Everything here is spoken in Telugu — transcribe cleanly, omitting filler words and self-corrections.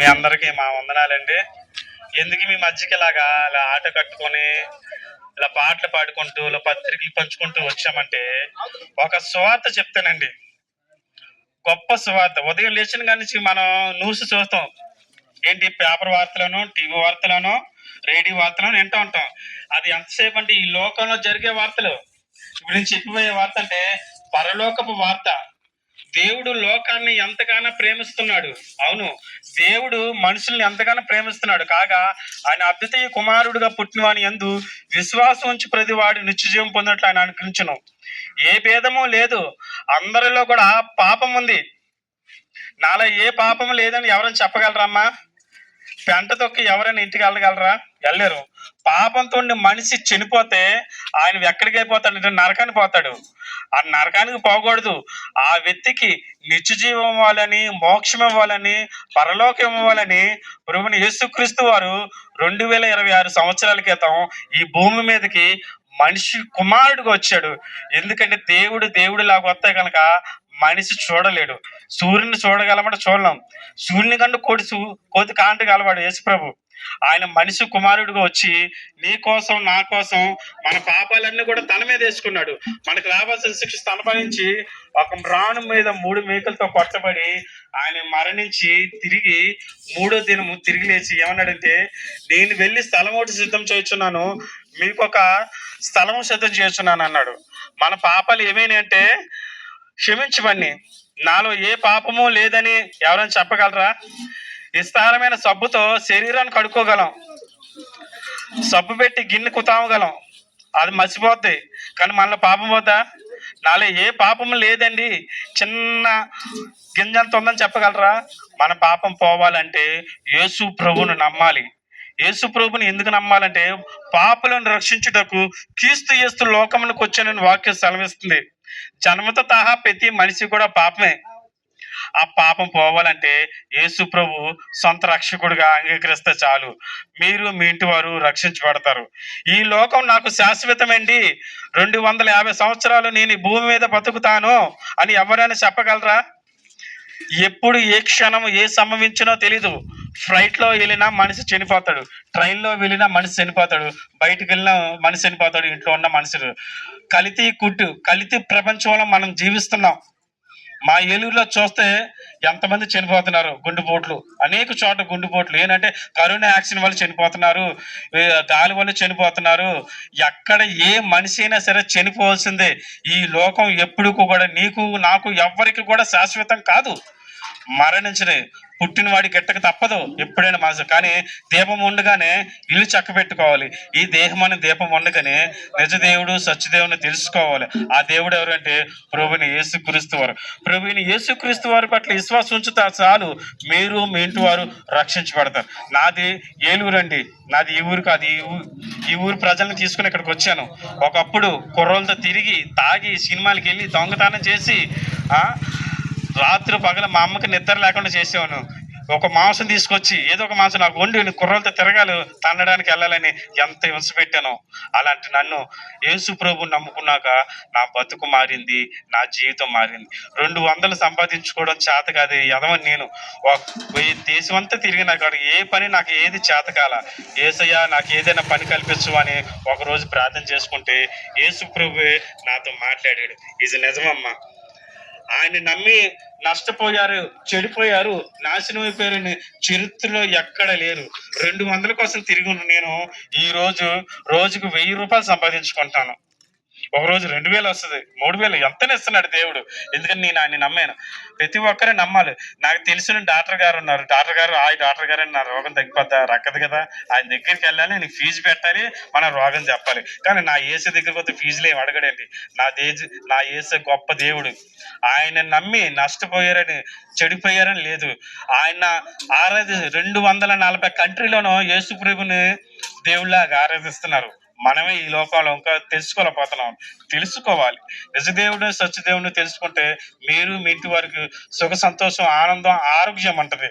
మీ అందరికీ మా వందనాలండి. ఎందుకు మీ మధ్యకి ఇలాగా ఇలా ఆట కట్టుకొని ఇలా పాటలు పాడుకుంటూ ఇలా పత్రికలు పంచుకుంటూ వచ్చామంటే ఒక సువార్త చెప్తానండి. గొప్ప సువార్త. ఉదయం లేచిన కాడి నుంచి మనం న్యూస్ చూస్తాం. ఏంటి పేపర్ వార్తలను, టీవీ వార్తలను, రేడియో వార్తలను వింటూ ఉంటాం. అది ఎంతసేపు అంటే ఈ లోకంలో జరిగే వార్తలు. ఇప్పుడు నేను చెప్పిపోయే వార్త అంటే పరలోకపు వార్త. దేవుడు లోకాన్ని ఎంతగానో ప్రేమిస్తున్నాడు. అవును, దేవుడు మనుషుల్ని ఎంతగానో ప్రేమిస్తున్నాడు. కాగా ఆయన అద్వితీయ కుమారుడుగా పుట్టిన వాని యందు విశ్వాసం ఉంచి ప్రతి వాడు నిత్యజీవం పొందినట్లు ఆయన అనుగ్రహించును. ఏ భేదము లేదు, అందరిలో కూడా పాపం ఉంది. నాలో ఏ పాపం లేదని ఎవరైనా చెప్పగలరమ్మా? పెంట తొక్కి ఎవరైనా ఇంటికి వెళ్ళగలరా? వెళ్ళలేరు. పాపంతో మనిషి చనిపోతే ఆయన ఎక్కడికి అయిపోతాడు? నరకానికి పోతాడు. ఆ నరకానికి పోకూడదు. ఆ వ్యక్తికి నిత్య జీవం ఇవ్వాలని, మోక్షం ఇవ్వాలని, పరలోకం ఇవ్వాలని ప్రభువుని యేసుక్రీస్తు వారు 2026 సంవత్సరాల క్రితం ఈ భూమి మీదకి మనిషి కుమారుడిగా వచ్చాడు. ఎందుకంటే దేవుడు లాగా వస్తే కనుక మనిషి చూడలేడు. సూర్యుని చూడగలమంటే చూడలేం. సూర్యుని కంటే కోతి కాంటి గలవాడు యేసుప్రభు. ఆయన మనిషి కుమారుడిగా వచ్చి నీ కోసం, నా కోసం మన పాపాలన్నీ కూడా తన మీద వేసుకున్నాడు. మనకు రావాల్సిన శిక్ష తనపరించి ఒక రాణు మీద 3 మేకలతో కొట్టబడి ఆయన మరణించి తిరిగి 3వ దినము తిరిగి లేచి ఏమన్నాడంటే, నేను వెళ్ళి స్థలం ఒకటి సిద్ధం చేస్తున్నాను, మీకు ఒక స్థలం సిద్ధం చేస్తున్నాను అన్నాడు. మన పాపాలు ఏమైనా అంటే క్షమించమని. నాలో ఏ పాపము లేదని ఎవరైనా చెప్పగలరా? విస్తారమైన సబ్బుతో శరీరాన్ని కడుక్కోగలం, సబ్బు పెట్టి గిన్నె కుతామగలం, అది మర్చిపోద్ది. కానీ మనలో పాపం పోతా? నాలో ఏ పాపము లేదండి, చిన్న గింజంత ఉందని చెప్పగలరా? మన పాపం పోవాలంటే యేసు ప్రభువును నమ్మాలి. యేసు ప్రభుని ఎందుకు నమ్మాలంటే పాపులను రక్షించుటకు క్రీస్తు యేసు లోకములకు వచ్చానని వాక్యం సెలవిస్తుంది. జన్మతో సహా ప్రతి మనిషి కూడా పాపమే. ఆ పాపం పోవాలంటే యేసు ప్రభు సొంత రక్షకుడిగా అంగీకరిస్తే చాలు. మీరు మీ ఇంటి వారు రక్షించబడతారు. ఈ లోకం నాకు శాశ్వతమండి, 250 సంవత్సరాలు నేను ఈ భూమి మీద బతుకుతాను అని ఎవరైనా చెప్పగలరా? ఎప్పుడు ఏ క్షణం ఏ సంభవించినో తెలీదు. ఫ్లైట్లో వెళ్ళినా మనిషి చనిపోతాడు, ట్రైన్లో వెళ్ళినా మనిషి చనిపోతాడు, బయటకు వెళ్ళినా మనిషి చనిపోతాడు, ఇంట్లో ఉన్న మనుషులు. కలితి ప్రపంచంలో మనం జీవిస్తున్నాం. మా ఏలూరులో చూస్తే ఎంతమంది చనిపోతున్నారు, గుండెపోట్లు, అనేక చోట్ల గుండెపోట్లు. ఏంటంటే కరోనా యాక్సిడెంట్ వల్ల చనిపోతున్నారు, గాలి వల్ల చనిపోతున్నారు. ఎక్కడ ఏ మనిషి అయినా సరే చనిపోవాల్సిందే. ఈ లోకం ఎప్పుడు కూడా నీకు నాకు ఎవ్వరికి కూడా శాశ్వతం కాదు. మరణించడే పుట్టిన వాడి గిట్టక తప్పదు ఎప్పుడైనా మనసు. కానీ దీపం ఉండగానే ఇల్లు చక్క పెట్టుకోవాలి. ఈ దేహం అనే దీపం ఉండగానే నిజ దేవుడు సత్యదేవుని తెలుసుకోవాలి. ఆ దేవుడు ఎవరంటే ప్రభువుని యేసుక్రీస్తు వారు. ప్రభువుని యేసుక్రీస్తు వారి పట్ల విశ్వాసం ఉంచుతా చాలు, మీరు మీ ఇంటి వారు రక్షించబడతారు. నాది ఏలూరు అండి, నాది ఈ ఊరు కాదు. ఈ ఊరు ప్రజలను తీసుకుని ఇక్కడికి వచ్చాను. ఒకప్పుడు కుర్రోళ్ళతో తిరిగి తాగి సినిమాలకి వెళ్ళి దొంగతనం చేసి రాత్రి పగల మా అమ్మకి నిద్ర లేకుండా చేసేవాను. ఒక మాంసం తీసుకొచ్చి ఏదో ఒక మాంసం నాకు వండి కుర్రలతో తిరగాలి, తన్నడానికి వెళ్ళాలని ఎంత హింస పెట్టానో. అలాంటి నన్ను యేసు ప్రభు నమ్ముకున్నాక నా బతుకు మారింది, నా జీవితం మారింది. 200 సంపాదించుకోవడం చేత కాదు ఎదవని నేను. దేశం అంతా తిరిగిన కాదు ఏ పని నాకు ఏది చేత కాల. యేసయ్య నాకు ఏదైనా పని కల్పించు అని ఒకరోజు ప్రార్థన చేసుకుంటే యేసు ప్రభువే నాతో మాట్లాడాడు. ఇది నిజమమ్మా. ఆయన నమ్మి నష్టపోయారు, చెడిపోయారు, నాశనం అయిపోయారని చరిత్రలో ఎక్కడ లేరు. 200 కోసం తిరిగి నేను ఈ రోజుకు 1000 రూపాయలు సంపాదించుకుంటాను. ఒకరోజు 2000 వస్తుంది, 3000 ఎంతనే ఇస్తున్నాడు దేవుడు. ఎందుకని నేను ఆయన నమ్మాను. ప్రతి ఒక్కరే నమ్మాలి. నాకు తెలిసిన డాక్టర్ గారు ఉన్నారు. డాక్టర్ గారు నా రోగం తగ్గిపోద్దా? రక్కదు కదా. ఆయన దగ్గరికి వెళ్ళాలి, నేను ఫీజు పెట్టాలి, మన రోగం చెప్పాలి. కానీ నా యేసు దగ్గరికి వస్తే ఫీజులు ఏమి అడగడండి. నా యేసు గొప్ప దేవుడు. ఆయన నమ్మి నష్టపోయారని చెడిపోయారని లేదు. ఆయన 240 కంట్రీలోనూ యేసు ప్రభుని దేవుళ్ళగా ఆరాధిస్తున్నారు. మనమే ఈ లోకంలో ఇంకా తెలుసుకోవాలి. నిజదేవుడు సత్యదేవుడు తెలుసుకుంటే మీరు మీ ఇంటి వారికి సుఖ సంతోషం, ఆనందం, ఆరోగ్యం ఉంటుంది.